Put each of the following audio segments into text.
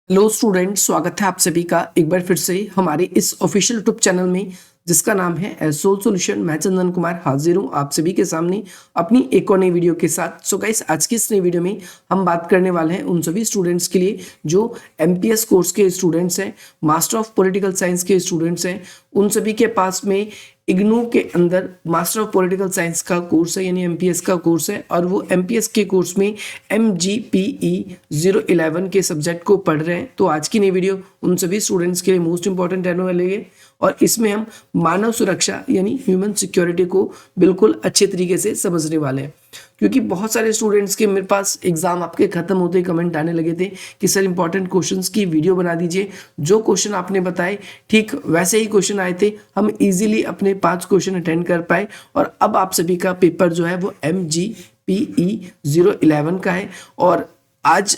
Hello student, स्वागत है आप सभी का एक बार फिर से हमारे इस ऑफिशियल यूट्यूब चैनल में जिसका नाम है एसोल सॉल्यूशन। मैं चंदन कुमार हाजिर हूँ आप सभी के सामने अपनी एक और नई वीडियो के साथ। सो गाइस, आज की इस नई वीडियो में हम बात करने वाले हैं उन सभी स्टूडेंट्स के लिए जो एमपीएस कोर्स के स्टूडेंट्स हैं, मास्टर ऑफ पॉलिटिकल साइंस के स्टूडेंट्स हैं। उन सभी के पास में इग्नू के अंदर मास्टर ऑफ पॉलिटिकल साइंस का कोर्स है, यानी एमपीएस का कोर्स है, और वो एमपीएस के कोर्स में MGPE 011 के सब्जेक्ट को पढ़ रहे हैं। तो आज की नई वीडियो उन सभी स्टूडेंट्स के लिए मोस्ट इंपॉर्टेंट रहने वाली है, और इसमें हम मानव सुरक्षा यानी ह्यूमन सिक्योरिटी को बिल्कुल अच्छे तरीके से समझने वाले हैं। क्योंकि बहुत सारे स्टूडेंट्स के मेरे पास एग्जाम आपके खत्म होते ही कमेंट आने लगे थे कि सर इंपॉर्टेंट क्वेश्चंस की वीडियो बना दीजिए। जो क्वेश्चन आपने बताए ठीक वैसे ही क्वेश्चन आए थे, हम इजीली अपने 5 क्वेश्चन अटेंड कर पाए। और अब आप सभी का पेपर जो है वो MGPE 011 का है। और आज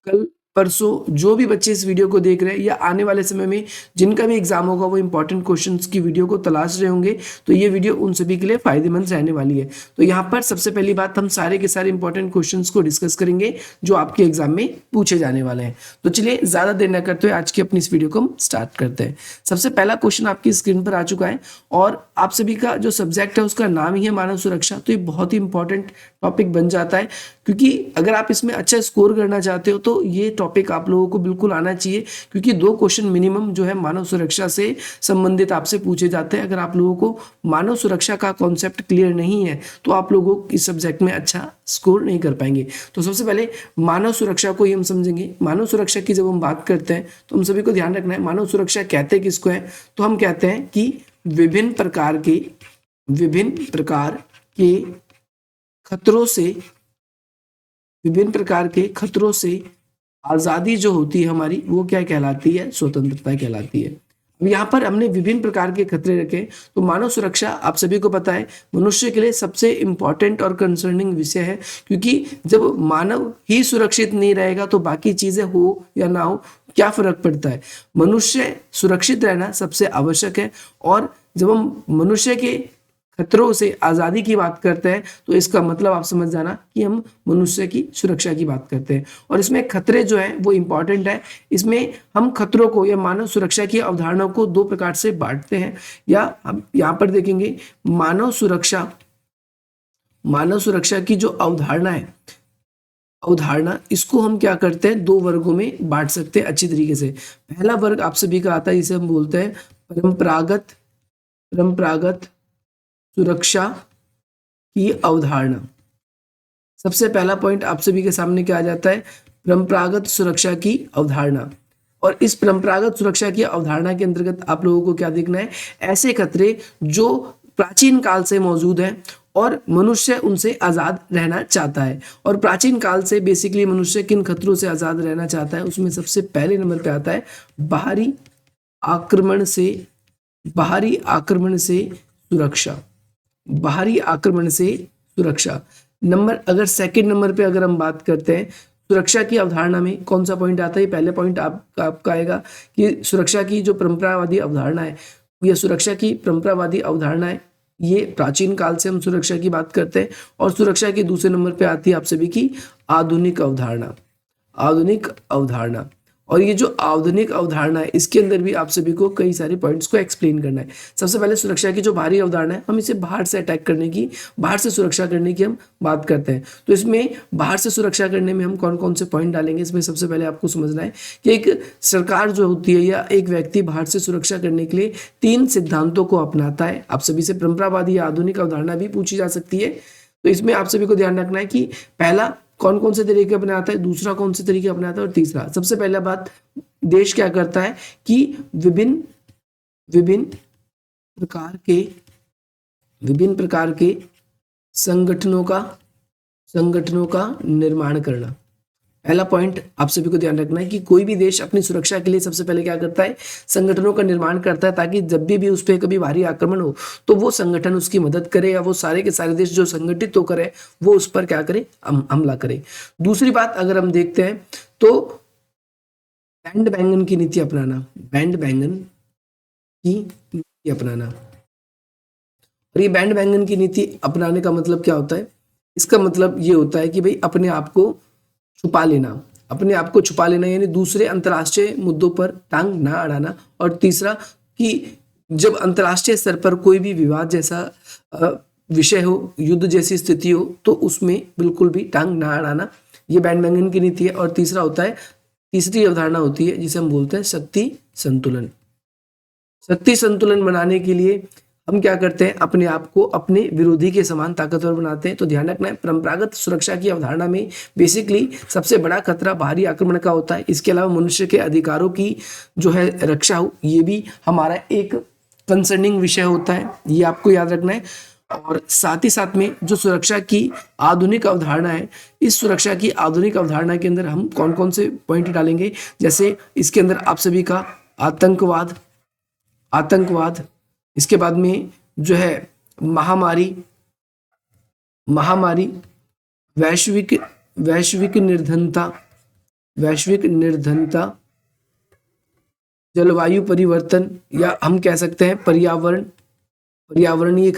कल परसों जो भी बच्चे इस वीडियो को देख रहे हैं या आने वाले समय में जिनका भी एग्जाम होगा वो इंपॉर्टेंट क्वेश्चंस की वीडियो को तलाश रहे होंगे, तो ये वीडियो उन सभी के लिए फायदेमंद रहने वाली है। तो यहाँ पर सबसे पहली बात, हम सारे के सारे इंपॉर्टेंट क्वेश्चंस को डिस्कस करेंगे जो आपके एग्जाम में पूछे जाने वाले हैं। तो चलिए ज्यादा देर न करते हुए आज की अपनी इस वीडियो को हम स्टार्ट करते हैं। सबसे पहला क्वेश्चन आपकी स्क्रीन पर आ चुका है, और आप सभी का जो सब्जेक्ट है उसका नाम ही है मानव सुरक्षा। तो ये बहुत ही इंपॉर्टेंट टॉपिक बन जाता है, क्योंकि अगर आप इसमें अच्छा स्कोर करना चाहते हो तो ये टॉपिक आप लोगों को बिल्कुल आना चाहिए। क्योंकि 2 क्वेश्चन मिनिमम जो है मानव सुरक्षा से संबंधित आपसे पूछे जाते हैं। अगर आप लोगों को मानव सुरक्षा का कॉन्सेप्ट क्लियर नहीं है तो आप लोगों इस सब्जेक्ट में अच्छा स्कोर नहीं कर पाएंगे। तो सबसे पहले मानव सुरक्षा को ही हम समझेंगे। मानव सुरक्षा की जब हम बात करते हैं तो हम सभी को ध्यान रखना है, मानव सुरक्षा कहते किसको है? तो हम कहते हैं कि विभिन्न प्रकार के खतरों से आजादी जो होती है हमारी, वो क्या कहलाती है? स्वतंत्रता कहलाती है। अब यहाँ पर हमने विभिन्न प्रकार के खतरे रखे। तो मानव सुरक्षा आप सभी को पता है मनुष्य के लिए सबसे इंपॉर्टेंट और कंसर्निंग विषय है, क्योंकि जब मानव ही सुरक्षित नहीं रहेगा तो बाकी चीजें हो या ना हो क्या फर्क पड़ता है। मनुष्य सुरक्षित रहना सबसे आवश्यक है। और जब हम मनुष्य के खतरों से आज़ादी की बात करते हैं तो इसका मतलब आप समझ जाना कि हम मनुष्य की सुरक्षा की बात करते हैं। और इसमें खतरे जो हैं वो इंपॉर्टेंट है। इसमें हम खतरों को या मानव सुरक्षा की अवधारणा को 2 प्रकार से बांटते हैं, या हम यहाँ पर देखेंगे मानव सुरक्षा की जो अवधारणा इसको हम क्या करते हैं 2 वर्गों में बांट सकते हैं अच्छी तरीके से। पहला वर्ग आप सभी का आता है, जिसे हम बोलते हैं परंपरागत सुरक्षा की अवधारणा। सबसे पहला पॉइंट आप सभी के सामने क्या आ जाता है? परंपरागत सुरक्षा की अवधारणा। और इस परंपरागत सुरक्षा की अवधारणा के अंतर्गत आप लोगों को क्या देखना है? ऐसे खतरे जो प्राचीन काल से मौजूद हैं और मनुष्य उनसे आजाद रहना चाहता है। और प्राचीन काल से बेसिकली मनुष्य किन खतरों से आजाद रहना चाहता है, उसमें सबसे पहले नंबर पे आता है बाहरी आक्रमण से सुरक्षा। अगर सेकंड नंबर पे अगर हम बात करते हैं सुरक्षा की अवधारणा में कौन सा पॉइंट आता है? पहले पॉइंट आपका आएगा कि सुरक्षा की जो परंपरावादी अवधारणा है, ये सुरक्षा की परंपरावादी अवधारणा है, ये प्राचीन काल से हम सुरक्षा की बात करते हैं। और सुरक्षा के दूसरे नंबर पे आती है आप सभी की आधुनिक अवधारणा। और ये जो आधुनिक अवधारणा है इसके अंदर भी आप सभी को कई सारे पॉइंट्स को एक्सप्लेन करना है। सबसे पहले सुरक्षा की जो बाहरी अवधारणा है, हम इसे बाहर से अटैक करने की, बाहर से सुरक्षा करने की हम बात करते हैं। तो इसमें बाहर से सुरक्षा करने में हम कौन कौन से पॉइंट डालेंगे, इसमें सबसे पहले आपको समझना है कि एक सरकार जो होती है या एक व्यक्ति बाहर से सुरक्षा करने के लिए 3 सिद्धांतों को अपनाता है। आप सभी से परंपरावादी या आधुनिक अवधारणा भी पूछी जा सकती है। तो इसमें आप सभी को ध्यान रखना है कि पहला कौन कौन से तरीके अपनाता है, दूसरा कौन से तरीके अपनाता है, और तीसरा सबसे पहला बात देश क्या करता है कि विभिन्न प्रकार के संगठनों का निर्माण करना। पहला पॉइंट आप सभी को ध्यान रखना है कि कोई भी देश अपनी सुरक्षा के लिए सबसे पहले क्या करता है? संगठनों का निर्माण करता है, ताकि जब भी उस पर कभी भारी आक्रमण हो तो वो संगठन उसकी मदद करे, या वो सारे के सारे देश जो संगठित होकर है वो उस पर क्या करे? हमला करे। दूसरी बात अगर हम देखते हैं तो बैंड बैंगन की नीति अपनाना। और ये बैंड बैंगन की नीति अपनाने का मतलब क्या होता है? इसका मतलब ये होता है कि भाई अपने आप को छुपा लेना, अपने आप को छुपा लेना यानी दूसरे अंतर्राष्ट्रीय मुद्दों पर टांग ना अड़ाना। और तीसरा कि जब अंतर्राष्ट्रीय स्तर पर कोई भी विवाद जैसा विषय हो, युद्ध जैसी स्थिति हो, तो उसमें बिल्कुल भी टांग ना अड़ाना। ये बैंडवैगन की नीति है। और तीसरा होता है, तीसरी अवधारणा होती है जिसे हम बोलते हैं शक्ति संतुलन। शक्ति संतुलन बनाने के लिए हम क्या करते हैं, अपने आप को अपने विरोधी के समान ताकतवर बनाते हैं। तो ध्यान रखना है, परंपरागत सुरक्षा की अवधारणा में बेसिकली सबसे बड़ा खतरा बाहरी आक्रमण का होता है। इसके अलावा मनुष्य के अधिकारों की जो है रक्षा हो, ये भी हमारा एक कंसर्निंग विषय होता है, ये आपको याद रखना है। और साथ ही साथ में जो सुरक्षा की आधुनिक अवधारणा है, इस सुरक्षा की आधुनिक अवधारणा के अंदर हम कौन कौन से पॉइंट डालेंगे, जैसे इसके अंदर आप सभी का आतंकवाद, इसके बाद में जो है महामारी, वैश्विक निर्धनता, जलवायु परिवर्तन, या हम कह सकते हैं पर्यावरणीय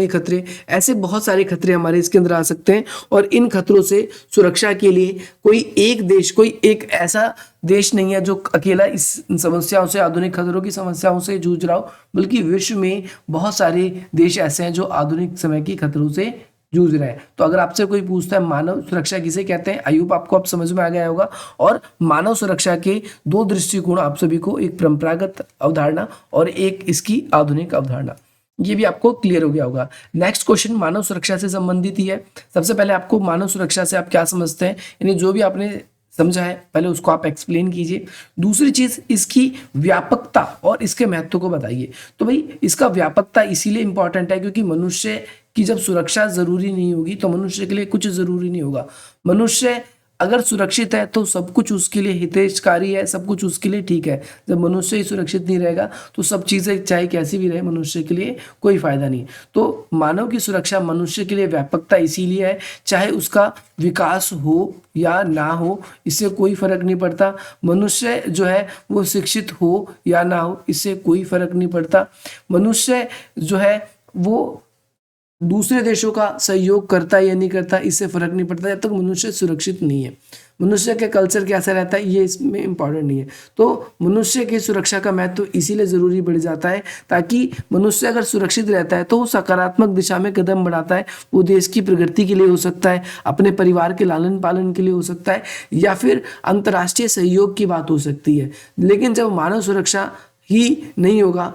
खतरे। ऐसे बहुत सारे खतरे हमारे इसके अंदर आ सकते हैं। और इन खतरों से सुरक्षा के लिए कोई एक ऐसा देश नहीं है जो अकेला इस समस्याओं से, आधुनिक खतरों की समस्याओं से जूझ रहा हो, बल्कि विश्व में बहुत सारे देश ऐसे हैं जो आधुनिक समय की खतरों से जूझ रहे हैं। तो अगर आपसे कोई पूछता है मानव सुरक्षा किसे कहते हैं, आई होप आपको अब समझ में आ गया होगा। और मानव सुरक्षा के दो दृष्टिकोण आप सभी को, एक परंपरागत अवधारणा और एक इसकी आधुनिक अवधारणा, ये भी आपको क्लियर हो गया होगा। नेक्स्ट क्वेश्चन मानव सुरक्षा से संबंधित ही है। सबसे पहले आपको मानव सुरक्षा से आप क्या समझते हैं, यानी जो भी आपने समझा है पहले उसको आप एक्सप्लेन कीजिए। दूसरी चीज, इसकी व्यापकता और इसके महत्व को बताइए। तो भाई इसका व्यापकता इसीलिए इंपॉर्टेंट है क्योंकि मनुष्य की जब सुरक्षा जरूरी नहीं होगी तो मनुष्य के लिए कुछ जरूरी नहीं होगा। मनुष्य अगर सुरक्षित है तो सब कुछ उसके लिए हितैषकारी है, सब कुछ उसके लिए ठीक है। जब मनुष्य ही सुरक्षित नहीं रहेगा तो सब चीज़ें चाहे कैसी भी रहे मनुष्य के लिए कोई फायदा नहीं। तो मानव की सुरक्षा मनुष्य के लिए व्यापकता इसीलिए है, चाहे उसका विकास हो या ना हो इससे कोई फर्क नहीं पड़ता। मनुष्य जो है वो शिक्षित हो या ना हो इससे कोई फर्क नहीं पड़ता। मनुष्य जो है वो दूसरे देशों का सहयोग करता है या नहीं करता इससे फर्क नहीं पड़ता जब तक मनुष्य सुरक्षित नहीं है। मनुष्य के कल्चर कैसा रहता है ये इसमें इंपॉर्टेंट नहीं है। तो मनुष्य की सुरक्षा का महत्व इसीलिए जरूरी बढ़ जाता है ताकि मनुष्य अगर सुरक्षित रहता है तो वो सकारात्मक दिशा में कदम बढ़ाता है। वो देश की प्रगति के लिए हो सकता है, अपने परिवार के लालन पालन के लिए हो सकता है, या फिर अंतर्राष्ट्रीय सहयोग की बात हो सकती है। लेकिन जब मानव सुरक्षा ही नहीं होगा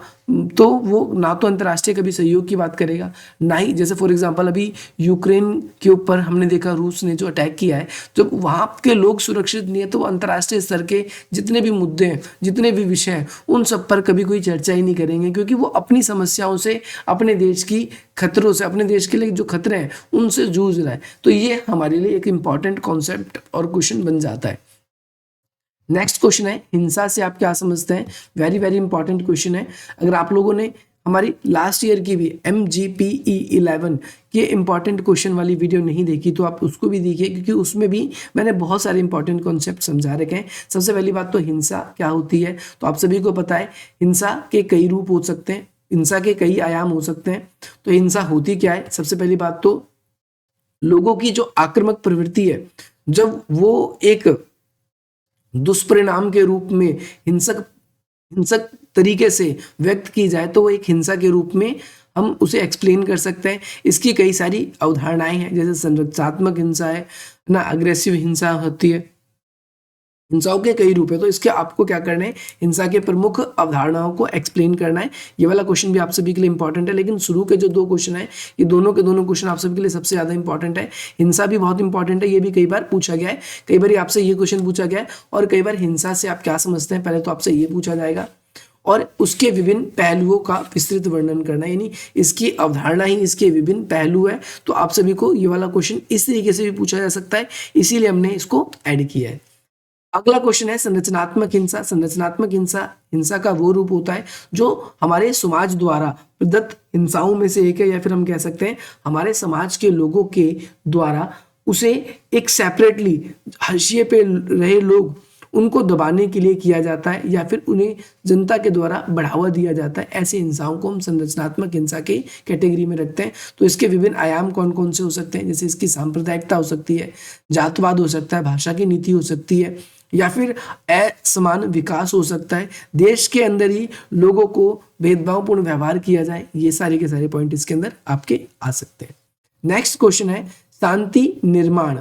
तो वो ना तो अंतर्राष्ट्रीय कभी सहयोग की बात करेगा, ना ही, जैसे फॉर एग्जांपल अभी यूक्रेन के ऊपर हमने देखा रूस ने जो अटैक किया है, जब वहाँ के लोग सुरक्षित नहीं है तो अंतर्राष्ट्रीय स्तर के जितने भी मुद्दे हैं, जितने भी विषय हैं, उन सब पर कभी कोई चर्चा ही नहीं करेंगे क्योंकि वो अपनी समस्याओं से, अपने देश की खतरों से, अपने देश के लिए जो खतरे हैं उनसे जूझ रहा है। तो ये हमारे लिए एक इंपॉर्टेंट कॉन्सेप्ट और क्वेश्चन बन जाता है। नेक्स्ट क्वेश्चन है हिंसा से आप क्या समझते हैं। वेरी वेरी इंपॉर्टेंट क्वेश्चन है। अगर आप लोगों ने हमारी लास्ट ईयर की भी MGPE 11 के इंपॉर्टेंट क्वेश्चन वाली वीडियो नहीं देखी तो आप उसको भी देखिए क्योंकि उसमें भी मैंने बहुत सारे इंपॉर्टेंट कॉन्सेप्ट समझा रखे हैं। सबसे पहली बात तो हिंसा क्या होती है, तो आप सभी को पता है हिंसा के कई रूप हो सकते हैं, हिंसा के कई आयाम हो सकते हैं। तो हिंसा होती क्या है, सबसे पहली बात तो लोगों की जो आक्रामक प्रवृत्ति है जब वो एक दुष्परिणाम के रूप में हिंसक तरीके से व्यक्त की जाए तो वो एक हिंसा के रूप में हम उसे एक्सप्लेन कर सकते हैं। इसकी कई सारी अवधारणाएं हैं, जैसे संरचनात्मक हिंसा है ना, अग्रेसिव हिंसा होती है, हिंसाओं के कई रूप है। तो इसके आपको क्या करना है, हिंसा के प्रमुख अवधारणाओं को एक्सप्लेन करना है। ये वाला क्वेश्चन भी आप सभी के लिए इंपॉर्टेंट है, लेकिन शुरू के जो दो क्वेश्चन है ये दोनों के दोनों क्वेश्चन आप सभी के लिए सबसे ज्यादा इंपॉर्टेंट है। हिंसा भी बहुत इंपॉर्टेंट है, ये भी कई बार पूछा गया है, कई बार आपसे ये क्वेश्चन पूछा गया है, और कई बार हिंसा से आप क्या समझते हैं पहले तो आपसे ये पूछा जाएगा, और उसके विभिन्न पहलुओं का विस्तृत वर्णन करना, यानी इसकी अवधारणा ही इसके विभिन्न पहलू है। तो आप सभी को ये वाला क्वेश्चन इस तरीके से भी पूछा जा सकता है, इसीलिए हमने इसको ऐड किया है। अगला क्वेश्चन है संरचनात्मक हिंसा। संरचनात्मक हिंसा का वो रूप होता है जो हमारे समाज द्वारा प्रदत्त हिंसाओं में से एक है, या फिर हम कह सकते हैं हमारे समाज के लोगों के द्वारा उसे एक सेपरेटली, हाशिए पे रहे लोग उनको दबाने के लिए किया जाता है या फिर उन्हें जनता के द्वारा बढ़ावा दिया जाता है, ऐसे हिंसाओं को हम संरचनात्मक हिंसा के कैटेगरी में रखते हैं। तो इसके विभिन्न आयाम कौन कौन से हो सकते हैं, जैसे इसकी सांप्रदायिकता हो सकती है, जातवाद हो सकता है, भाषा की नीति हो सकती है, या फिर असमान विकास हो सकता है, देश के अंदर ही लोगों को भेदभावपूर्ण व्यवहार किया जाए। ये सारे के सारे पॉइंट इसके अंदर आपके आ सकते हैं। नेक्स्ट क्वेश्चन है, शांति निर्माण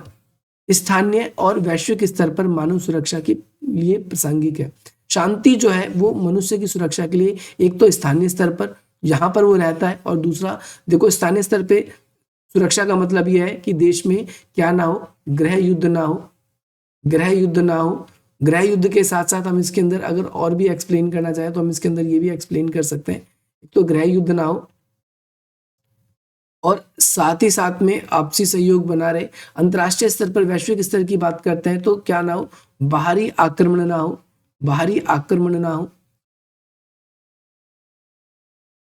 स्थानीय और वैश्विक स्तर पर मानव सुरक्षा के लिए प्रासंगिक है। शांति जो है वो मनुष्य की सुरक्षा के लिए एक तो स्थानीय स्तर पर यहाँ पर वो रहता है, और दूसरा देखो स्थानीय स्तर पे सुरक्षा का मतलब यह है कि देश में क्या ना हो, गृह युद्ध ना हो, गृह युद्ध ना हो। गृह युद्ध के साथ साथ हम इसके अंदर अगर और भी एक्सप्लेन करना चाहें तो हम इसके अंदर ये भी एक्सप्लेन कर सकते हैं, तो गृह युद्ध ना हो और साथ ही साथ में आपसी सहयोग बना रहे। अंतर्राष्ट्रीय स्तर पर वैश्विक स्तर की बात करते हैं तो क्या ना हो, बाहरी आक्रमण ना हो, बाहरी आक्रमण ना हो,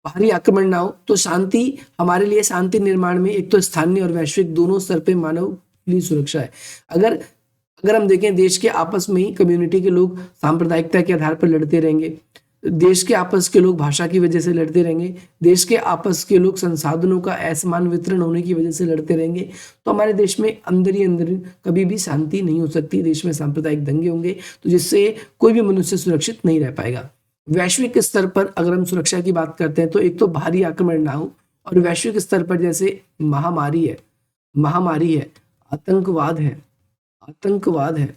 बाहरी आक्रमण ना हो। तो शांति हमारे लिए, शांति निर्माण में एक तो स्थानीय और वैश्विक दोनों स्तर पे मानव के लिए सुरक्षा है। अगर अगर हम देखें देश के आपस में ही कम्युनिटी के लोग सांप्रदायिकता के आधार पर लड़ते रहेंगे, देश के आपस के लोग भाषा की वजह से लड़ते रहेंगे, देश के आपस के लोग संसाधनों का असमान वितरण होने की वजह से लड़ते रहेंगे, तो हमारे देश में अंदर ही अंदर कभी भी शांति नहीं हो सकती। देश में सांप्रदायिक दंगे होंगे, तो जिससे कोई भी मनुष्य सुरक्षित नहीं रह पाएगा। वैश्विक स्तर पर अगर हम सुरक्षा की बात करते हैं तो एक तो बाहरी आक्रमण ना हो, और वैश्विक स्तर पर जैसे महामारी है, आतंकवाद है,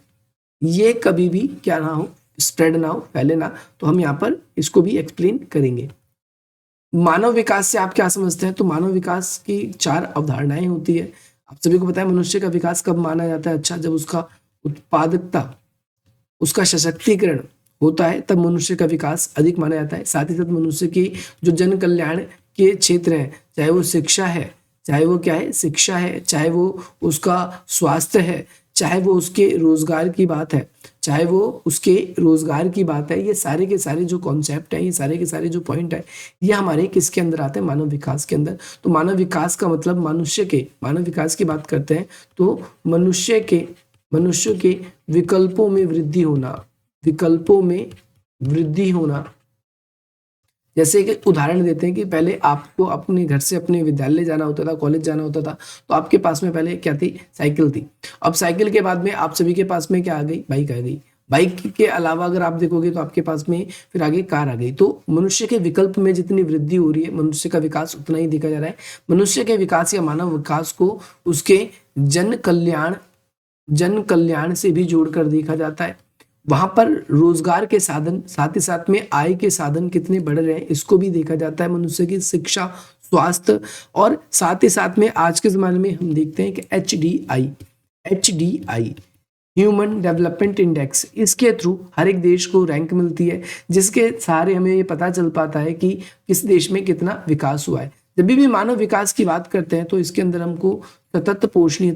ये कभी भी क्या ना हो, स्प्रेड ना हो, फैले ना। तो हम यहाँ पर इसको भी एक्सप्लेन करेंगे। मानव विकास से आप क्या समझते हैं, तो मानव विकास की 4 अवधारणाएं होती है। आप सभी को पता है मनुष्य का विकास कब माना जाता है, अच्छा जब उसका उत्पादकता, उसका सशक्तिकरण होता है, तब मनुष्य का विकास अधिक माना जाता है। साथ ही साथ मनुष्य की जो जन कल्याण के क्षेत्र हैं, चाहे वो शिक्षा है, चाहे वो क्या है, शिक्षा है, चाहे वो उसका स्वास्थ्य है, चाहे वो उसके रोजगार की बात है, चाहे वो उसके रोजगार की बात है, ये सारे के सारे जो कॉन्सेप्ट है, ये सारे के सारे जो पॉइंट है, ये हमारे किसके अंदर आते हैं, मानव विकास के अंदर। तो मानव विकास का मतलब मानव विकास की बात करते हैं तो मनुष्य के विकल्पों में वृद्धि होना। जैसे कि उदाहरण देते हैं कि पहले आपको अपने घर से अपने विद्यालय जाना होता था, कॉलेज जाना होता था, तो आपके पास में पहले क्या थी, साइकिल थी। अब साइकिल के बाद में आप सभी के पास में क्या आ गई, बाइक आ गई। बाइक के अलावा अगर आप देखोगे तो आपके पास में फिर आगे कार आ गई। तो मनुष्य के विकल्प में जितनी वृद्धि हो रही है, मनुष्य का विकास उतना ही देखा जा रहा है। मनुष्य के विकास या मानव विकास को उसके जन कल्याण से भी जोड़कर देखा जाता है। वहां पर रोजगार के साधन, साथ ही साथ में आय के साधन कितने बढ़ रहे हैं, इसको भी देखा जाता है। मनुष्य की शिक्षा, स्वास्थ्य, और साथ ही साथ में आज के जमाने में हम देखते हैं कि HDI ह्यूमन डेवलपमेंट इंडेक्स, इसके थ्रू हर एक देश को रैंक मिलती है, जिसके सहारे हमें ये पता चल पाता है कि किस देश में कितना विकास हुआ है। जब भी मानव विकास की बात करते हैं तो इसके अंदर हमको सतत पोषणीय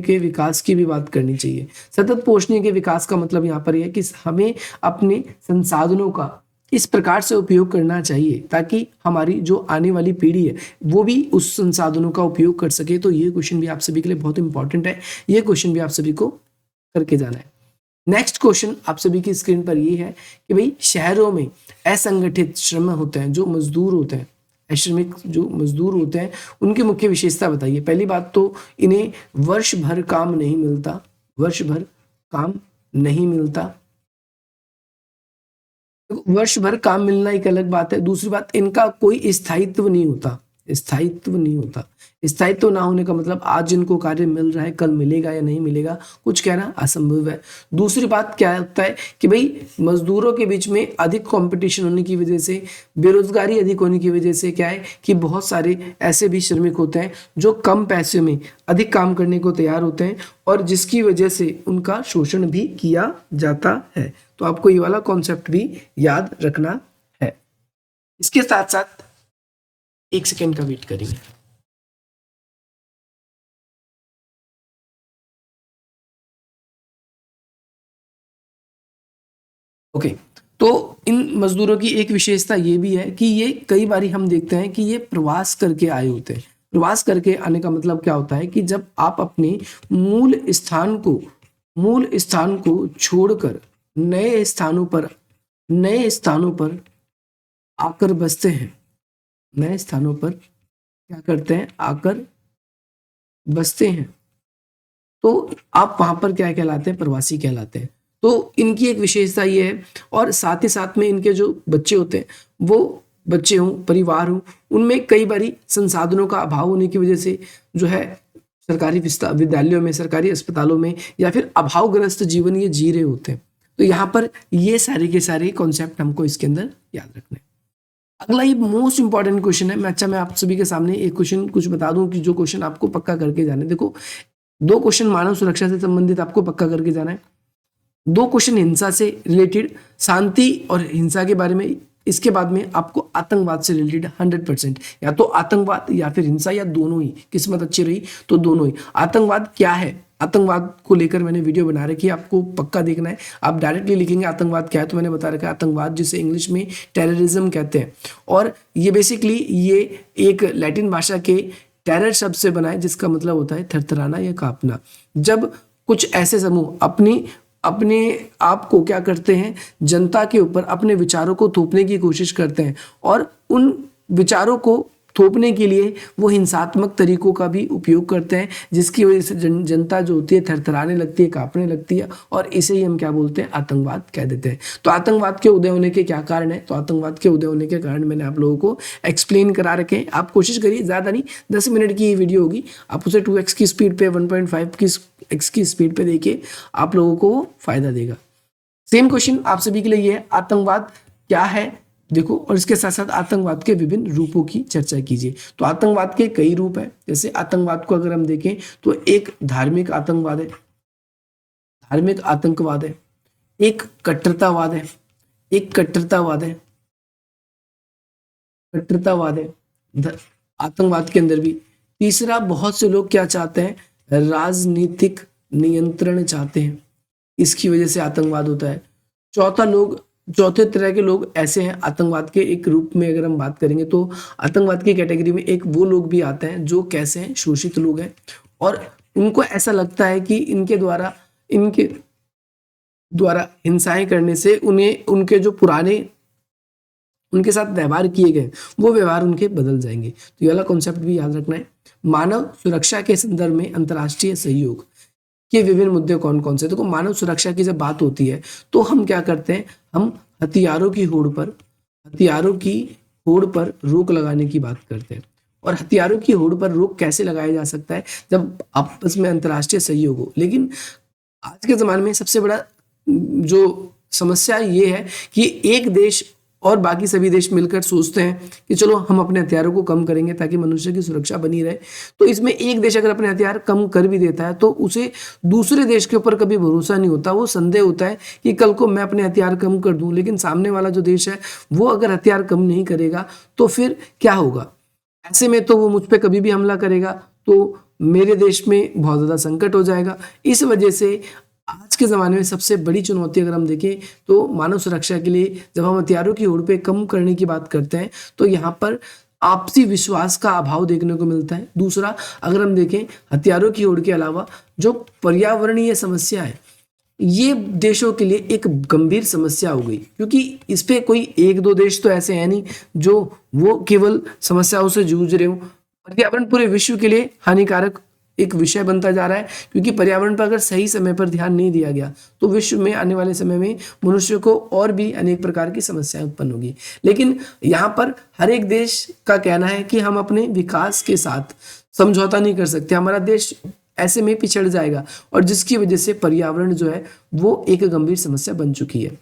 के विकास की भी बात करनी चाहिए। सतत पोषणीय के विकास का मतलब यहाँ पर यह है कि हमें अपने संसाधनों का इस प्रकार से उपयोग करना चाहिए ताकि हमारी जो आने वाली पीढ़ी है वो भी उस संसाधनों का उपयोग कर सके। तो ये क्वेश्चन भी आप सभी के लिए बहुत इंपॉर्टेंट है, ये क्वेश्चन भी आप सभी को करके जाना है। नेक्स्ट क्वेश्चन आप सभी की स्क्रीन पर ये है कि भाई शहरों में असंगठित श्रम होते हैं, जो मजदूर होते हैं, श्रमिक जो मजदूर होते हैं, उनकी मुख्य विशेषता बताइए। पहली बात तो इन्हें वर्ष भर काम नहीं मिलता। वर्ष भर काम मिलना एक अलग बात है। दूसरी बात, इनका कोई स्थायित्व नहीं होता। स्थायित्व ना होने का मतलब आज जिनको कार्य मिल रहा है कल मिलेगा या नहीं मिलेगा, कुछ कहना असंभव है। दूसरी बात क्या होता है कि भाई मजदूरों के बीच में अधिक कंपटीशन होने की वजह से, बेरोजगारी अधिक होने की वजह से क्या है कि बहुत सारे ऐसे भी श्रमिक होते हैं जो कम पैसे में अधिक काम करने को तैयार होते हैं, और जिसकी वजह से उनका शोषण भी किया जाता है। तो आपको ये वाला कॉन्सेप्ट भी याद रखना है। इसके साथ साथ 1 सेकेंड का वेट करेंगे। ओके, तो इन मजदूरों की एक विशेषता ये भी है कि ये कई बारी हम देखते हैं कि ये प्रवास करके आए होते हैं। प्रवास करके आने का मतलब क्या होता है कि जब आप अपने मूल स्थान को छोड़कर नए स्थानों पर आकर बसते हैं, नए स्थानों पर क्या करते हैं, आकर बसते हैं, तो आप वहां पर क्या कहलाते हैं, प्रवासी कहलाते हैं। तो इनकी एक विशेषता ये है, और साथ ही साथ में इनके जो बच्चे होते हैं, वो बच्चे हों, परिवार हों, उनमें कई बारी संसाधनों का अभाव होने की वजह से जो है सरकारी विद्यालयों में, सरकारी अस्पतालों में, या फिर अभावग्रस्त जीवन ये जी रहे होते हैं। तो यहाँ पर ये सारे के सारे कॉन्सेप्ट हमको इसके अंदर याद रखने हैं। अगला ये मोस्ट इंपॉर्टेंट क्वेश्चन है। मैं आप सभी के सामने एक क्वेश्चन कुछ बता दूं कि जो क्वेश्चन आपको पक्का करके जाने। देखो, 2 क्वेश्चन मानव सुरक्षा से संबंधित आपको पक्का करके जाना है, 2 क्वेश्चन हिंसा से रिलेटेड, शांति और हिंसा के बारे में, इसके बाद में आपको आतंकवाद से रिलेटेड 100%, या तो आतंकवाद या फिर हिंसा, या दोनों ही, किस्मत अच्छी रही तो दोनों ही। आतंकवाद क्या है, आतंकवाद को लेकर मैंने वीडियो बना रखी है, आपको पक्का देखना है। आप डायरेक्टली लिखेंगे आतंकवाद क्या है, तो मैंने बता रखा है आतंकवाद जिसे इंग्लिश में टेररिज्म कहते हैं, और ये बेसिकली ये एक लैटिन भाषा के टेरर शब्द से बना है, जिसका मतलब होता है थरथराना या कांपना। जब कुछ ऐसे समूह अपने आप को क्या करते हैं, जनता के ऊपर अपने विचारों को थोपने की कोशिश करते हैं, और उन विचारों को थोपने के लिए वो हिंसात्मक तरीकों का भी उपयोग करते हैं, जिसकी वजह से जनता जो होती है थरथराने लगती है, कांपने लगती है, और इसे ही हम क्या बोलते हैं, आतंकवाद कह देते हैं। तो आतंकवाद के उदय होने के क्या कारण है, तो आतंकवाद के उदय होने के कारण मैंने आप लोगों को एक्सप्लेन करा रखे हैं। आप कोशिश करिए, ज़्यादा नहीं, 10 मिनट की ये वीडियो होगी, आप उसे 2x की स्पीड पे, 1.5x की स्पीड पे देखिए, आप लोगों को वो फायदा देगा। सेम क्वेश्चन आप सभी के लिए ये है, आतंकवाद क्या है, देखो, और इसके साथ साथ आतंकवाद के विभिन्न रूपों की चर्चा कीजिए। तो आतंकवाद के कई रूप हैं। जैसे आतंकवाद को अगर हम देखें तो एक धार्मिक आतंकवाद है, एक कट्टरतावाद है, आतंकवाद के अंदर भी। तीसरा, बहुत से लोग क्या चाहते हैं, राजनीतिक नियंत्रण चाहते हैं, इसकी वजह से आतंकवाद होता है। चौथे तरह के लोग ऐसे हैं आतंकवाद के एक रूप में, अगर हम बात करेंगे तो आतंकवाद की कैटेगरी में एक वो लोग भी आते हैं जो कैसे हैं, शोषित लोग हैं, और उनको ऐसा लगता है कि इनके द्वारा हिंसाएं करने से उन्हें उनके जो पुराने उनके साथ व्यवहार किए गए वो व्यवहार उनके बदल जाएंगे। तो ये वाला कॉन्सेप्ट भी याद रखना है। मानव सुरक्षा के संदर्भ में अंतर्राष्ट्रीय सहयोग के विभिन्न मुद्दे कौन कौन से। देखो, मानव सुरक्षा की जब बात होती है तो हम क्या करते हैं, हम हथियारों की होड़ पर रोक लगाने की बात करते हैं। और हथियारों की होड़ पर रोक कैसे लगाया जा सकता है, जब आपस में अंतर्राष्ट्रीय सहयोग हो। लेकिन आज के ज़माने में सबसे बड़ा जो समस्या ये है कि एक देश और बाकी सभी देश मिलकर सोचते हैं कि चलो हम अपने हथियारों को कम करेंगे ताकि मनुष्य की सुरक्षा बनी रहे। तो इसमें एक देश अगर अपने हथियार कम कर भी देता है तो उसे दूसरे देश के ऊपर कभी भरोसा नहीं होता, वो संदेह होता है कि कल को मैं अपने हथियार कम कर दूं, लेकिन सामने वाला जो देश है वो अगर हथियार कम नहीं करेगा तो फिर क्या होगा। ऐसे में तो वो मुझ पर कभी भी हमला करेगा तो मेरे देश में बहुत ज़्यादा संकट हो जाएगा। इस वजह से आज के ज़माने में सबसे बड़ी चुनौती अगर हम देखें तो मानव सुरक्षा के लिए जब हम हथियारों की होड़ पे कम करने की बात करते हैं तो यहाँ पर आपसी विश्वास का अभाव देखने को मिलता है। दूसरा, अगर हम देखें हथियारों की होड़ के अलावा जो पर्यावरणीय समस्या है, ये देशों के लिए एक गंभीर समस्या हो गई, क्योंकि इस पे कोई एक दो देश तो ऐसे हैं नहीं जो वो केवल समस्याओं से जूझ रहे हो। पर्यावरण पूरे विश्व के लिए हानिकारक एक विषय बनता जा रहा है, क्योंकि पर्यावरण पर अगर सही समय पर ध्यान नहीं दिया गया तो विश्व में आने वाले समय में मनुष्य को और भी अनेक प्रकार की समस्याएं उत्पन्न होगी। लेकिन यहाँ पर हर एक देश का कहना है कि हम अपने विकास के साथ समझौता नहीं कर सकते, हमारा देश ऐसे में पिछड़ जाएगा, और जिसकी वजह से पर्यावरण जो है वो एक गंभीर समस्या बन चुकी है।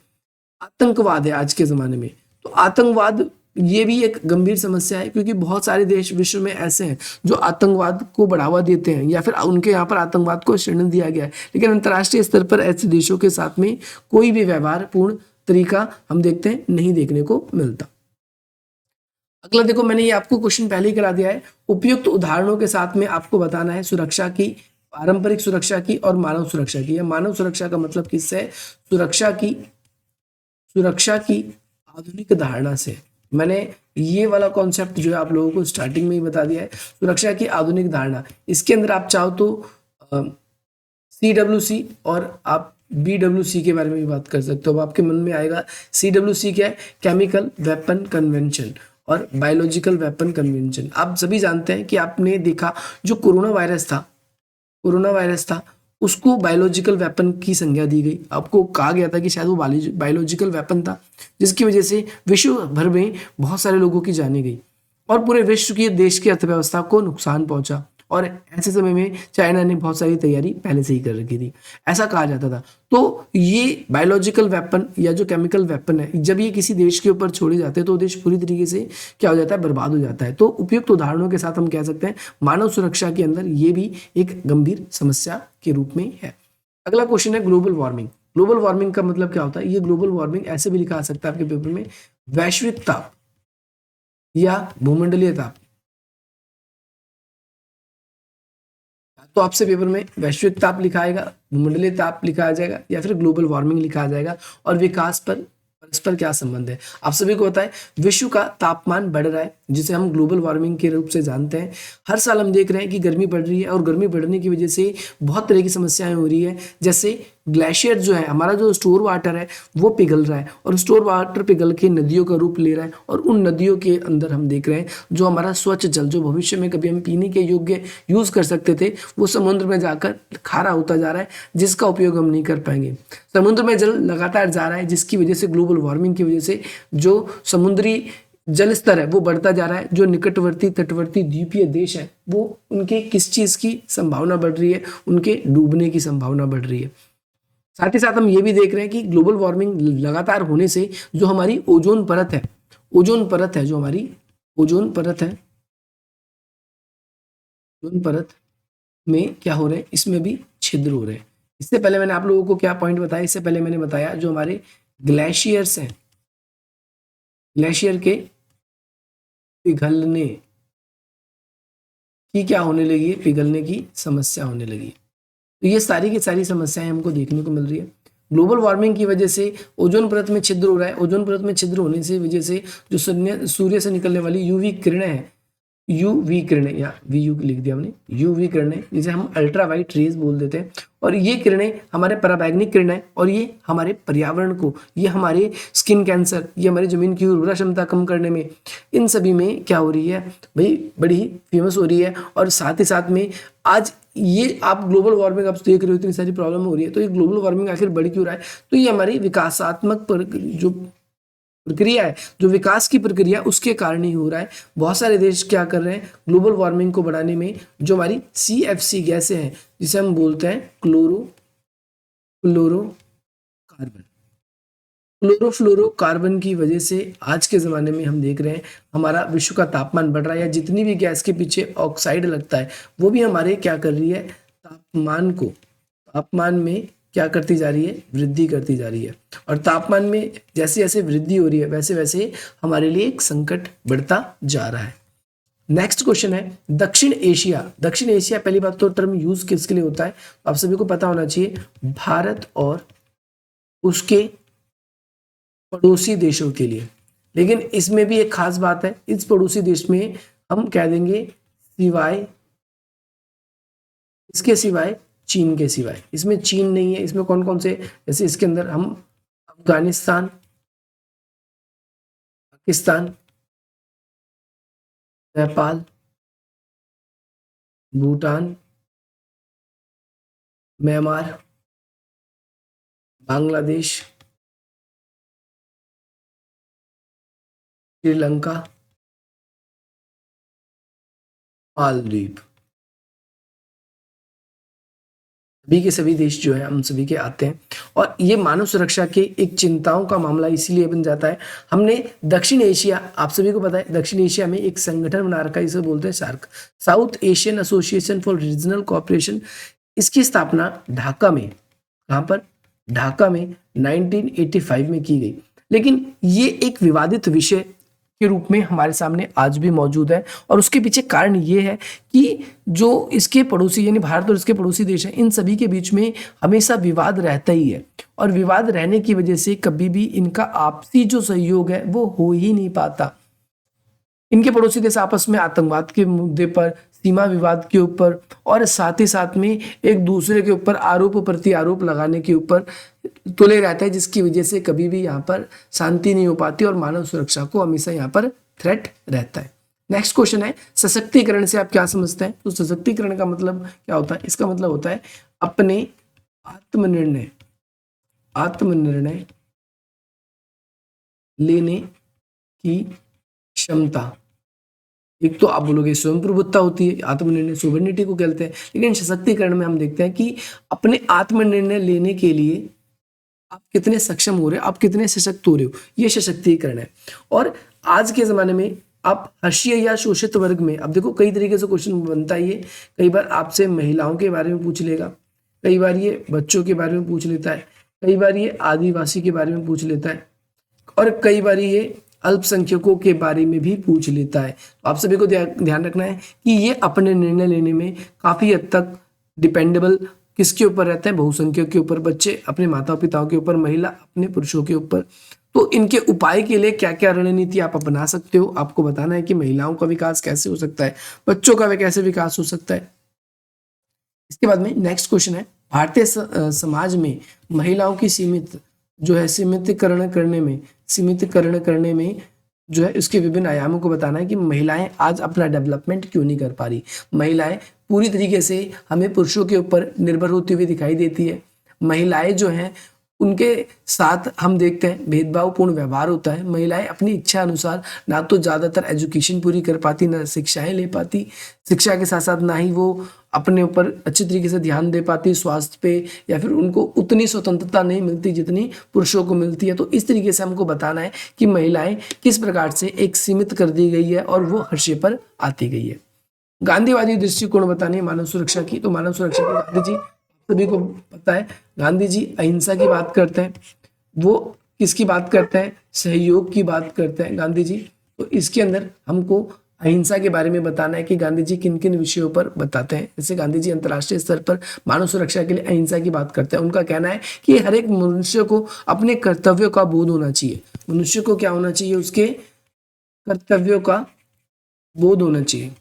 आतंकवाद है आज के ज़माने में, तो आतंकवाद ये भी एक गंभीर समस्या है, क्योंकि बहुत सारे देश विश्व में ऐसे हैं जो आतंकवाद को बढ़ावा देते हैं या फिर उनके यहाँ पर आतंकवाद को श्रेणी दिया गया है, लेकिन अंतर्राष्ट्रीय स्तर पर ऐसे देशों के साथ में कोई भी व्यवहार पूर्ण तरीका हम देखते हैं नहीं देखने को मिलता। अगला देखो, मैंने ये आपको क्वेश्चन पहले ही करा दिया है, उपयुक्त उदाहरणों के साथ में आपको बताना है सुरक्षा की, पारंपरिक सुरक्षा की और मानव सुरक्षा की। या मानव सुरक्षा का मतलब किससे है, सुरक्षा की आधुनिक धारणा से। मैंने ये वाला कॉन्सेप्ट जो है आप लोगों को स्टार्टिंग में ही बता दिया है, सुरक्षा की आधुनिक धारणा। इसके अंदर आप चाहो तो CWC और आप BWC के बारे में भी बात कर सकते हो। अब आपके मन में आएगा CWC क्या है, केमिकल वेपन कन्वेंशन और बायोलॉजिकल वेपन कन्वेंशन। आप सभी जानते हैं कि आपने देखा जो कोरोना वायरस था उसको बायोलॉजिकल वेपन की संज्ञा दी गई। आपको कहा गया था कि शायद वो बायोलॉजिकल वेपन था, जिसकी वजह से विश्व भर में बहुत सारे लोगों की जानें गई और पूरे विश्व की देश की अर्थव्यवस्था को नुकसान पहुंचा। और ऐसे समय में चाइना ने बहुत सारी तैयारी पहले से ही कर रखी थी, ऐसा कहा जाता था। तो ये बायोलॉजिकल वेपन या जो केमिकल वेपन है, जब ये किसी देश के ऊपर छोड़े जाते हैं तो देश पूरी तरीके से क्या हो जाता है, बर्बाद हो जाता है। तो उपयुक्त उदाहरणों के साथ हम कह सकते हैं मानव सुरक्षा के अंदर ये भी एक गंभीर समस्या के रूप में है। अगला क्वेश्चन है ग्लोबल वार्मिंग। ग्लोबल वार्मिंग का मतलब क्या होता है? ये ग्लोबल वार्मिंग ऐसे भी लिखा आ सकता है आपके पेपर में, वैश्विक ताप या भूमंडलीय ताप। तो आपसे पेपर में वैश्विक ताप लिखा आएगा, भूमंडलीय ताप लिखा आ जाएगा या फिर ग्लोबल वार्मिंग लिखा आ जाएगा। और विकास पर परस्पर क्या संबंध है? आप सभी को पता है विश्व का तापमान बढ़ रहा है, जिसे हम ग्लोबल वार्मिंग के रूप से जानते हैं। हर साल हम देख रहे हैं कि गर्मी बढ़ रही है और गर्मी बढ़ने की वजह से बहुत तरह की समस्याएं हो रही है। जैसे ग्लेशियर जो है, हमारा जो स्टोर वाटर है वो पिघल रहा है और स्टोर वाटर पिघल के नदियों का रूप ले रहा है। और उन नदियों के अंदर हम देख रहे हैं जो हमारा स्वच्छ जल, जो भविष्य में कभी हम पीने के योग्य यूज कर सकते थे, वो समुद्र में जाकर खारा होता जा रहा है, जिसका उपयोग हम नहीं कर पाएंगे। समुद्र में जल लगातार जा रहा है, जिसकी वजह से ग्लोबल वार्मिंग की वजह से जो समुद्री जल स्तर है वो बढ़ता जा रहा है। जो निकटवर्ती तटवर्ती द्वीपीय देश है वो उनके किस चीज की संभावना बढ़ रही है? उनके डूबने की संभावना बढ़ रही है। साथ ही साथ हम ये भी देख रहे हैं कि ग्लोबल वार्मिंग लगातार होने से जो हमारी ओजोन परत है, जो हमारी ओजोन परत है, ओजोन परत में क्या हो रहे हैं? इसमें भी छिद्र हो रहे हैं। इससे पहले मैंने आप लोगों को क्या पॉइंट बताया? इससे पहले मैंने बताया जो हमारे ग्लेशियर्स हैं, ग्लेशियर के पिघलने की क्या होने लगी है? पिघलने की समस्या होने लगी है। तो ये सारी की सारी समस्याएं हमको देखने को मिल रही है। ग्लोबल वार्मिंग की वजह से ओजोन परत में छिद्र हो रहा है। ओजोन परत में छिद्र होने से वजह से जो सूर्य से निकलने वाली यूवी किरणें हैं, यूवी किरणें या वीयू लिख दिया हमने, यूवी किरणें जिसे हम अल्ट्रा वाइट रेज बोल देते हैं, और ये किरणें हमारे पराबैंगनी किरणें और ये हमारे पर्यावरण को, ये हमारे स्किन कैंसर, ये हमारी जमीन की उर्वरा क्षमता कम करने में, इन सभी में क्या हो रही है भाई? बड़ी ही फेमस हो रही है। और साथ ही साथ में आज ये आप ग्लोबल वार्मिंग आप देख रहे हो, इतनी सारी प्रॉब्लम हो रही है, तो ये ग्लोबल वार्मिंग आखिर बढ़ क्यों रहा है? तो ये हमारी विकासात्मक जो प्रक्रिया है, जो विकास की प्रक्रिया, उसके कारण ही हो रहा है। बहुत सारे देश क्या कर रहे हैं ग्लोबल वार्मिंग को बढ़ाने में? जो हमारी CFC गैसें हैं, जिसे हम बोलते हैं क्लोरोफ्लोरोकार्बन की वजह से आज के ज़माने में हम देख रहे हैं हमारा विश्व का तापमान बढ़ रहा है। या जितनी भी गैस के पीछे ऑक्साइड लगता है वो भी हमारे क्या कर रही है? तापमान में क्या करती जा रही है? वृद्धि करती जा रही है। और तापमान में जैसे जैसे वृद्धि हो रही है वैसे वैसे हमारे लिए एक संकट बढ़ता जा रहा है। नेक्स्ट क्वेश्चन है दक्षिण एशिया। दक्षिण एशिया पहली बात तो टर्म यूज किसके लिए होता है? आप सभी को पता होना चाहिए, भारत और उसके पड़ोसी देशों के लिए। लेकिन इसमें भी एक खास बात है, इस पड़ोसी देश में हम कह देंगे सिवाय, इसके सिवाय, चीन के सिवाय। इसमें चीन नहीं है। इसमें कौन कौन से? जैसे इसके अंदर हम अफगानिस्तान, पाकिस्तान, नेपाल, भूटान, म्यांमार, बांग्लादेश, श्रीलंका, मालदीव, सभी के सभी देश जो है हम सभी के आते हैं। और ये मानव सुरक्षा के एक चिंताओं का मामला इसीलिए बन जाता है। हमने दक्षिण एशिया, आप सभी को पता है दक्षिण एशिया में एक संगठन बना रखा है, इसे बोलते हैं SAARC, South Asian Association for Regional Cooperation. इसकी स्थापना ढाका में, कहाँ पर? ढाका में 1985 में की गई। लेकिन ये एक विवादित विषय के रूप में हमारे सामने आज भी मौजूद है। और उसके पीछे कारण ये है कि जो इसके पड़ोसी यानी भारत और इसके पड़ोसी देश हैं, इन सभी के बीच में हमेशा विवाद रहता ही है। और विवाद रहने की वजह से कभी भी इनका आपसी जो सहयोग है वो हो ही नहीं पाता। इनके पड़ोसी देश आपस में आतंकवाद के मुद्दे पर, सीमा विवाद के ऊपर और साथ ही साथ में एक दूसरे के ऊपर आरोप प्रति आरोप लगाने के ऊपर तुले रहता है, जिसकी वजह से कभी भी यहाँ पर शांति नहीं हो पाती और मानव सुरक्षा को हमेशा यहाँ पर थ्रेट रहता है। नेक्स्ट क्वेश्चन है, सशक्तिकरण से आप क्या समझते हैं? तो सशक्तिकरण का मतलब क्या होता है? इसका मतलब होता है अपने आत्मनिर्णय लेने की क्षमता। एक तो आप बोलोगे स्वयं प्रभुत्ता होती है, आत्मनिर्णय सोवरेनिटी को कहते हैं, लेकिन सशक्तिकरण में हम देखते हैं कि अपने आत्मनिर्णय लेने के लिए आप कितने सक्षम हो रहे हो, आप कितने सशक्त हो रहे हो, ये सशक्तिकरण है। और आज के जमाने में आप हर्षीय या शोषित वर्ग में, अब देखो कई तरीके से क्वेश्चन बनता है ये, कई बार आपसे महिलाओं के बारे में पूछ लेगा, कई बार ये बच्चों के बारे में पूछ लेता है, कई बार ये आदिवासी के बारे में पूछ लेता है और कई बार ये अल्पसंख्यकों के बारे में भी पूछ लेता है। तो आप सभी को ध्यान रखना है कि ये अपने निर्णय लेने में काफी हद तक डिपेंडेबल किसके ऊपर रहते हैं? बहुसंख्यक के ऊपर, बच्चे अपने माता पिताओं के ऊपर, महिला अपने पुरुषों के ऊपर। तो इनके उपाय के लिए क्या क्या रणनीति आप अपना सकते हो? आपको बताना है कि महिलाओं का विकास कैसे हो सकता है, बच्चों का कैसे विकास हो सकता है। इसके बाद में नेक्स्ट क्वेश्चन है, भारतीय समाज में महिलाओं की सीमितकरण करने में जो है उसके विभिन्न आयामों को बताना है कि महिलाएं आज अपना डेवलपमेंट क्यों नहीं कर पा रही। महिलाएं पूरी तरीके से हमें पुरुषों के ऊपर निर्भर होती हुई दिखाई देती है। महिलाएं जो हैं उनके साथ हम देखते हैं भेदभावपूर्ण व्यवहार होता है। महिलाएं अपनी इच्छा अनुसार ना तो ज़्यादातर एजुकेशन पूरी कर पाती, ना शिक्षाएं ले पाती, शिक्षा के साथ साथ ना ही वो अपने ऊपर अच्छी तरीके से ध्यान दे पाती स्वास्थ्य पे, या फिर उनको उतनी स्वतंत्रता नहीं मिलती जितनी पुरुषों को मिलती है। तो इस तरीके से हमको बताना है कि महिलाएं किस प्रकार से एक सीमित कर दी गई है और वो हर्षे पर आती गई है। गांधीवादी दृष्टिकोण बताने मानव सुरक्षा की, तो मानव सुरक्षा की गांधी जी सभी को पता है, गांधी जी अहिंसा की बात करते हैं। वो किसकी बात करते हैं? सहयोग की बात करते हैं गांधी जी। तो इसके अंदर हमको अहिंसा के बारे में बताना है कि गांधी जी किन किन विषयों पर बताते हैं। जैसे गांधी जी अंतर्राष्ट्रीय स्तर पर मानव सुरक्षा के लिए अहिंसा की बात करते हैं। उनका कहना है कि हर एक मनुष्य को अपने कर्तव्यों का बोध होना चाहिए। मनुष्य को क्या होना चाहिए? उसके कर्तव्यों का बोध होना चाहिए,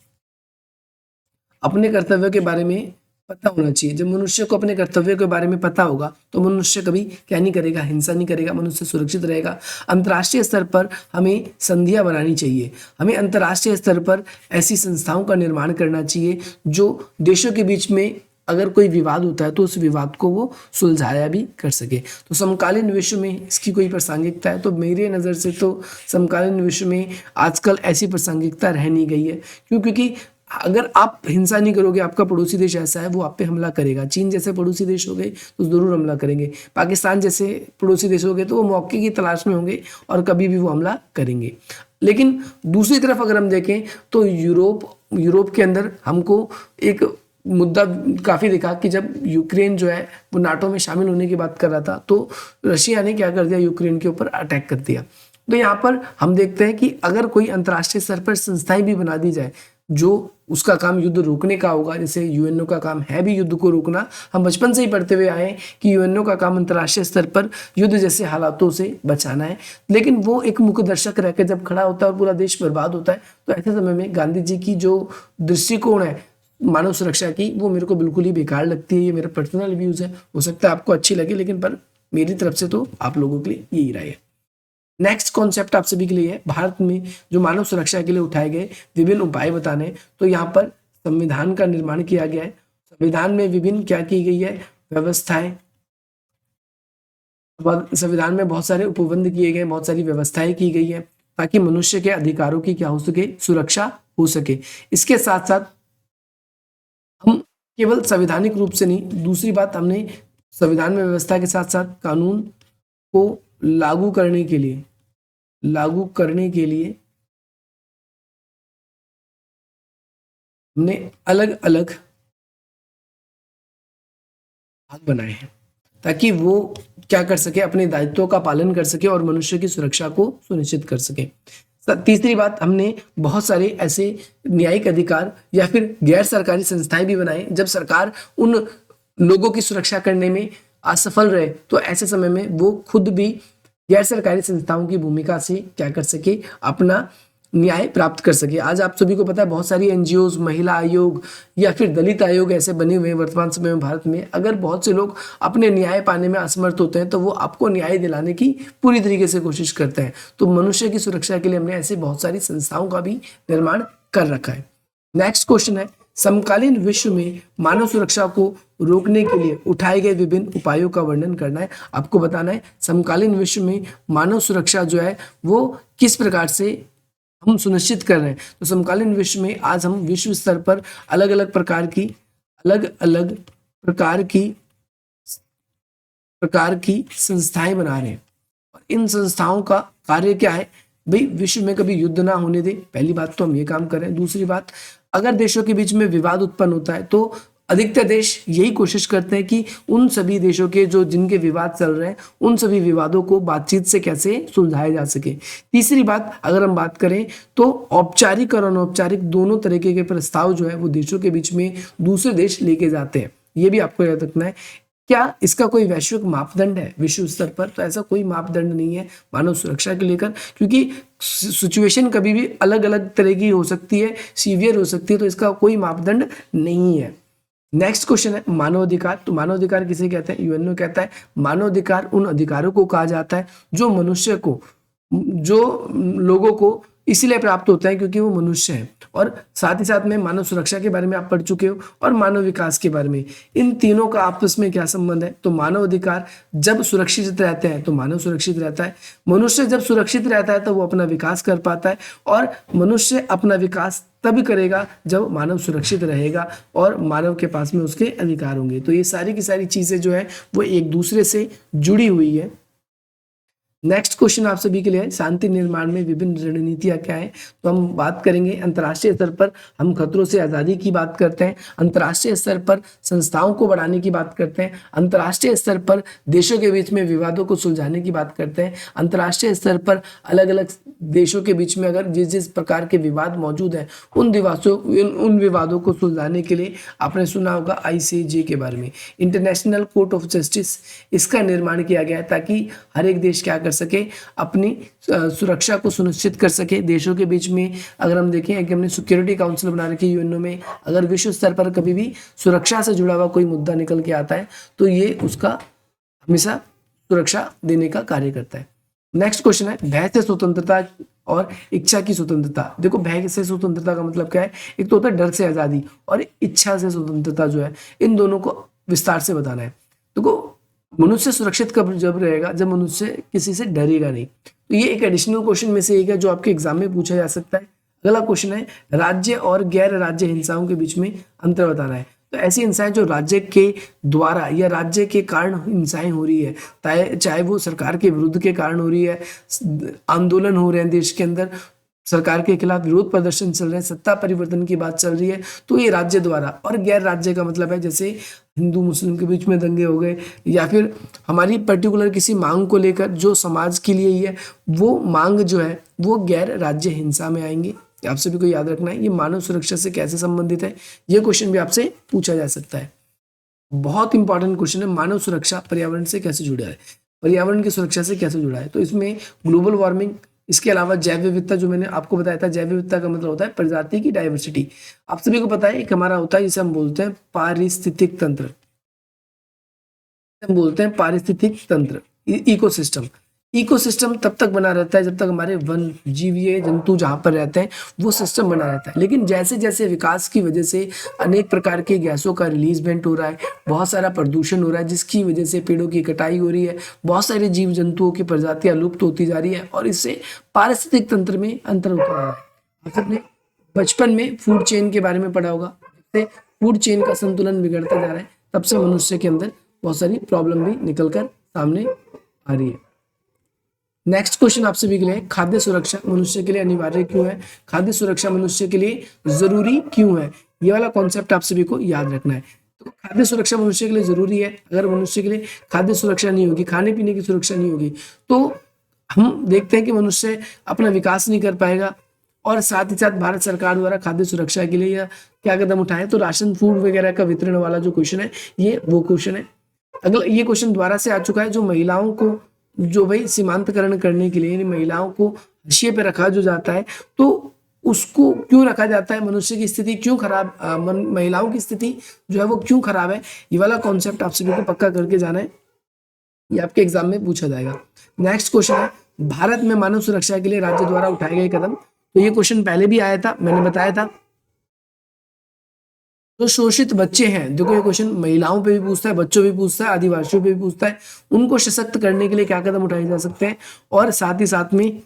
अपने कर्तव्यों के बारे में पता होना चाहिए। जब मनुष्य को अपने कर्तव्यों के बारे में पता होगा तो मनुष्य कभी क्या नहीं करेगा? हिंसा नहीं करेगा, मनुष्य सुरक्षित रहेगा। अंतर्राष्ट्रीय स्तर पर हमें संधियां बनानी चाहिए। हमें अंतर्राष्ट्रीय स्तर पर ऐसी संस्थाओं का निर्माण करना चाहिए जो देशों के बीच में अगर कोई विवाद होता है तो उस विवाद को वो सुलझाया भी कर सके। तो समकालीन विश्व में इसकी कोई प्रासंगिकता है? तो मेरी नज़र से तो समकालीन विश्व में आजकल ऐसी प्रासंगिकता रह नहीं गई है। क्यों? क्योंकि अगर आप हिंसा नहीं करोगे, आपका पड़ोसी देश ऐसा है वो आप पे हमला करेगा। चीन जैसे पड़ोसी देश हो गए तो जरूर हमला करेंगे, पाकिस्तान जैसे पड़ोसी देश हो गए तो वो मौके की तलाश में होंगे और कभी भी वो हमला करेंगे। लेकिन दूसरी तरफ अगर हम देखें तो यूरोप के अंदर हमको एक मुद्दा काफ़ी दिखा कि जब यूक्रेन जो है वो नाटो में शामिल होने की बात कर रहा था तो रशिया ने क्या कर दिया? यूक्रेन के ऊपर अटैक कर दिया। तो यहाँ पर हम देखते हैं कि अगर कोई अंतर्राष्ट्रीय स्तर पर संस्थाएं भी बना दी जाए जो उसका काम युद्ध रोकने का होगा, जैसे यूएनओ का काम है भी युद्ध को रोकना। हम बचपन से ही पढ़ते हुए आए कि यूएनओ का काम अंतर्राष्ट्रीय स्तर पर युद्ध जैसे हालातों से बचाना है, लेकिन वो एक मुख्य दर्शक रहकर जब खड़ा होता है और पूरा देश बर्बाद होता है, तो ऐसे समय में गांधी जी की जो दृष्टिकोण है मानव सुरक्षा की वो मेरे को बिल्कुल ही बेकार लगती है। ये मेरा पर्सनल व्यूज है, हो सकता है आपको अच्छी लगे, लेकिन पर मेरी तरफ से तो आप लोगों के लिए यही राय है। नेक्स्ट कॉन्सेप्ट आप सभी के लिए है, भारत में जो मानव सुरक्षा के लिए उठाए गए विभिन्न उपाय बताने। तो यहाँ पर संविधान का निर्माण किया गया है। संविधान में विभिन्न क्या की गई है? व्यवस्थाएं। संविधान में बहुत सारे उपबंध किए गए, बहुत सारी व्यवस्थाएं की गई है ताकि मनुष्य के अधिकारों की क्या हो सके? सुरक्षा हो सके। इसके साथ साथ हम केवल संवैधानिक रूप से नहीं, दूसरी बात हमने संविधान में व्यवस्था के साथ साथ कानून को लागू करने के लिए हमने अलग अलग भाग बनाए हैं ताकि वो क्या कर सके? अपने दायित्वों का पालन कर सके और मनुष्य की सुरक्षा को सुनिश्चित कर सके। तीसरी बात, हमने बहुत सारे ऐसे न्यायिक अधिकार या फिर गैर सरकारी संस्थाएं भी बनाए। जब सरकार उन लोगों की सुरक्षा करने में असफल रहे तो ऐसे समय में वो खुद भी गैर सरकारी संस्थाओं की भूमिका से क्या कर सके? अपना न्याय प्राप्त कर सके। आज आप सभी को पता है बहुत सारी एनजीओज, महिला आयोग या फिर दलित आयोग ऐसे बने हुए हैं वर्तमान समय में भारत में। अगर बहुत से लोग अपने न्याय पाने में असमर्थ होते हैं तो वो आपको न्याय दिलाने की पूरी तरीके से कोशिश करते हैं। तो मनुष्य की सुरक्षा के लिए हमने ऐसी बहुत सारी संस्थाओं का भी निर्माण कर रखा है। नेक्स्ट क्वेश्चन है, समकालीन विश्व में मानव सुरक्षा को रोकने के लिए उठाए गए विभिन्न उपायों का वर्णन करना है। आपको बताना है समकालीन विश्व में मानव सुरक्षा जो है वो किस प्रकार से हम सुनिश्चित कर रहे हैं। तो समकालीन विश्व में आज हम विश्व स्तर पर अलग अलग प्रकार की संस्थाएं बना रहे हैं। और इन संस्थाओं का कार्य क्या है भाई, विश्व में कभी युद्ध ना होने दे। पहली बात तो हम ये काम करें। दूसरी बात, अगर देशों के बीच में विवाद उत्पन्न होता है तो अधिकतर देश यही कोशिश करते हैं कि उन सभी देशों के जो जिनके विवाद चल रहे हैं उन सभी विवादों को बातचीत से कैसे सुलझाया जा सके। तीसरी बात, अगर हम बात करें तो औपचारिक और अनौपचारिक दोनों तरीके के प्रस्ताव जो है वो देशों के बीच में दूसरे देश लेके जाते हैं। ये भी आपको याद रखना है। क्या इसका कोई वैश्विक मापदंड है विश्व स्तर पर? तो ऐसा कोई मापदंड नहीं है मानव सुरक्षा को लेकर, क्योंकि सिचुएशन कभी भी अलग अलग तरह की हो सकती है, सीवियर हो सकती है, तो इसका कोई मापदंड नहीं है। नेक्स्ट क्वेश्चन है मानवाधिकार। तो मानवाधिकार किसे कहते हैं? यूएनओ कहता है मानवाधिकार उन अधिकारों को कहा जाता है जो मनुष्य को, जो लोगों को इसलिए प्राप्त होता है क्योंकि वो मनुष्य है। और साथ ही साथ में मानव सुरक्षा के बारे में आप पढ़ चुके हो और मानव विकास के बारे में। इन तीनों का आपस में क्या संबंध है? तो मानव अधिकार जब सुरक्षित रहते हैं तो मानव सुरक्षित रहता है। मनुष्य जब सुरक्षित रहता है तो वो अपना विकास कर पाता है, और मनुष्य अपना विकास तभी करेगा जब मानव सुरक्षित रहेगा और मानव के पास में उसके अधिकार होंगे। तो ये सारी की सारी चीजें जो है वो एक दूसरे से जुड़ी हुई है। नेक्स्ट क्वेश्चन आप सभी के लिए है, शांति निर्माण में विभिन्न रणनीतियां क्या है? तो हम बात करेंगे अंतर्राष्ट्रीय स्तर पर हम खतरों से आज़ादी की बात करते हैं, अंतर्राष्ट्रीय स्तर पर संस्थाओं को बढ़ाने की बात करते हैं, अंतर्राष्ट्रीय स्तर पर देशों के बीच में विवादों को सुलझाने की बात करते हैं, अंतर्राष्ट्रीय स्तर पर अलग अलग देशों के बीच में अगर जिस जिस प्रकार के विवाद मौजूद हैं उन विवादों को सुलझाने के लिए आपने सुना होगा ICJ के बारे में, इंटरनेशनल कोर्ट ऑफ जस्टिस। इसका निर्माण किया गया है ताकि हर एक देश क्या कर सके, अपनी सुरक्षा को सुनिश्चित कर सके देशों के बीच में। अगर हम देखें कि हमने सिक्योरिटी काउंसिल बना रखी है यूएनओ में, अगर विश्व स्तर पर कभी भी सुरक्षा से जुड़ा हुआ कोई मुद्दा निकल के आता है तो ये उसका हमेशा सुरक्षा देने का कार्य करता है। नेक्स्ट क्वेश्चन है भय से स्वतंत्रता और इच्छा की स्वतंत्रता। देखो भय से स्वतंत्रता का मतलब क्या है? एक तो होता है डर से आजादी, और इच्छा से स्वतंत्रता जो है, इन दोनों को विस्तार से बताना है। देखो मनुष्य सुरक्षित कब जब रहेगा? जब मनुष्य किसी से डरेगा नहीं। तो ये एक एडिशनल क्वेश्चन में से एक है जो आपके एग्जाम में पूछा जा सकता है। अगला क्वेश्चन है राज्य और गैर राज्य हिंसाओं के बीच में अंतर बताना है। तो ऐसी हिंसाएं जो राज्य के द्वारा या राज्य के कारण हिंसाएं हो रही है, चाहे वो सरकार के विरुद्ध के कारण हो रही है, आंदोलन हो रहे हैं देश के अंदर, सरकार के खिलाफ विरोध प्रदर्शन चल रहे हैं, सत्ता परिवर्तन की बात चल रही है, तो ये राज्य द्वारा। और गैर राज्य का मतलब है जैसे हिंदू मुस्लिम के बीच में दंगे हो गए, या फिर हमारी पर्टिकुलर किसी मांग को लेकर जो समाज के लिए ही है वो मांग जो है वो गैर राज्य हिंसा में आएंगे। आप सभी को याद रखना है ये मानव सुरक्षा से कैसे संबंधित है, ये क्वेश्चन भी आपसे पूछा जा सकता है। बहुत इंपॉर्टेंट क्वेश्चन है, मानव सुरक्षा पर्यावरण से कैसे जुड़ा है, पर्यावरण की सुरक्षा से कैसे जुड़ा है? तो इसमें ग्लोबल वार्मिंग, इसके अलावा जैव विविधता, जो मैंने आपको बताया था, जैव विविधता का मतलब होता है प्रजाति की डाइवर्सिटी। आप सभी को पता है एक हमारा होता है जिसे हम बोलते हैं पारिस्थितिक तंत्र, हम बोलते हैं पारिस्थितिक तंत्र, इकोसिस्टम। इकोसिस्टम तब तक बना रहता है जब तक हमारे वन जीवीय जंतु जहाँ पर रहते हैं वो सिस्टम बना रहता है। लेकिन जैसे जैसे विकास की वजह से अनेक प्रकार की गैसों का रिलीजमेंट हो रहा है, बहुत सारा प्रदूषण हो रहा है, जिसकी वजह से पेड़ों की कटाई हो रही है, बहुत सारे जीव जंतुओं की प्रजातियां लुप्त होती जा रही है, और इससे पारिस्थितिक तंत्र में अंतर होता रहा है। आपने बचपन में फूड चेन के बारे में पढ़ा होगा, फूड चेन का संतुलन बिगड़ता जा रहा है, तब से मनुष्य के अंदर बहुत सारी प्रॉब्लम भी निकलकर सामने आ रही है। नेक्स्ट क्वेश्चन आप सभी के लिए, खाद्य सुरक्षा मनुष्य के लिए अनिवार्य क्यों है? खाद्य सुरक्षा मनुष्य के लिए जरूरी क्यों है? ये वाला कॉन्सेप्ट आप सभी को याद रखना है। तो खाद्य सुरक्षा मनुष्य के लिए जरूरी है। अगर मनुष्य के लिए खाद्य सुरक्षा नहीं होगी, खाने पीने की सुरक्षा नहीं होगी, तो हम देखते हैं कि मनुष्य अपना विकास नहीं कर पाएगा। और साथ ही साथ भारत सरकार द्वारा खाद्य सुरक्षा के लिए क्या कदम उठाए? तो राशन फूड वगैरह का वितरण वाला जो क्वेश्चन है ये वो क्वेश्चन है। अगला ये क्वेश्चन दोबारा से आ चुका है, जो महिलाओं को जो भाई सीमांतकरण करने के लिए, यानी महिलाओं को हाशिए पे रखा जो जाता है, तो उसको क्यों रखा जाता है, मनुष्य की स्थिति क्यों खराब, महिलाओं की स्थिति जो है वो क्यों खराब है, ये वाला कॉन्सेप्ट आप सभी को पक्का करके जाना है, ये आपके एग्जाम में पूछा जाएगा। नेक्स्ट क्वेश्चन है, भारत में मानव सुरक्षा के लिए राज्य द्वारा उठाए गए कदम। तो ये क्वेश्चन पहले भी आया था, मैंने बताया था। जो शोषित बच्चे हैं, देखो ये क्वेश्चन महिलाओं पे भी पूछता है, बच्चों पे भी पूछता है, आदिवासियों पे भी पूछता है, उनको सशक्त करने के लिए क्या कदम उठाए जा सकते हैं, और साथ ही साथ में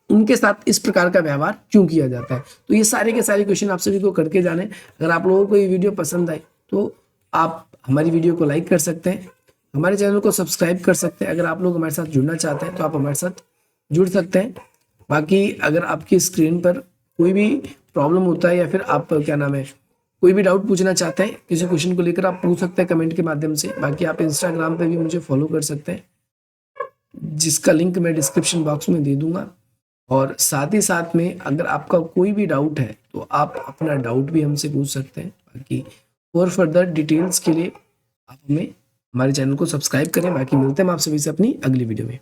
उनके साथ इस प्रकार का व्यवहार क्यों किया जाता है। तो ये सारे के सारे क्वेश्चन आप सभी को करके जाने। अगर आप लोगों को ये वीडियो पसंद आए तो आप हमारी वीडियो को लाइक कर सकते हैं, हमारे चैनल को सब्सक्राइब कर सकते हैं। अगर आप लोग हमारे साथ जुड़ना चाहते हैं तो आप हमारे साथ जुड़ सकते हैं। बाकी अगर आपकी स्क्रीन पर कोई भी प्रॉब्लम होता है या फिर आप क्या नाम है कोई भी डाउट पूछना चाहते हैं किसी क्वेश्चन को लेकर, आप पूछ सकते हैं कमेंट के माध्यम से। बाकी आप इंस्टाग्राम पे भी मुझे फॉलो कर सकते हैं, जिसका लिंक मैं डिस्क्रिप्शन बॉक्स में दे दूंगा। और साथ ही साथ में अगर आपका कोई भी डाउट है तो आप अपना डाउट भी हमसे पूछ सकते हैं। बाकी और फर्दर डिटेल्स के लिए आप हमें हमारे चैनल को सब्सक्राइब करें। बाकी मिलते हैं हम आप सभी से अपनी अगली वीडियो में।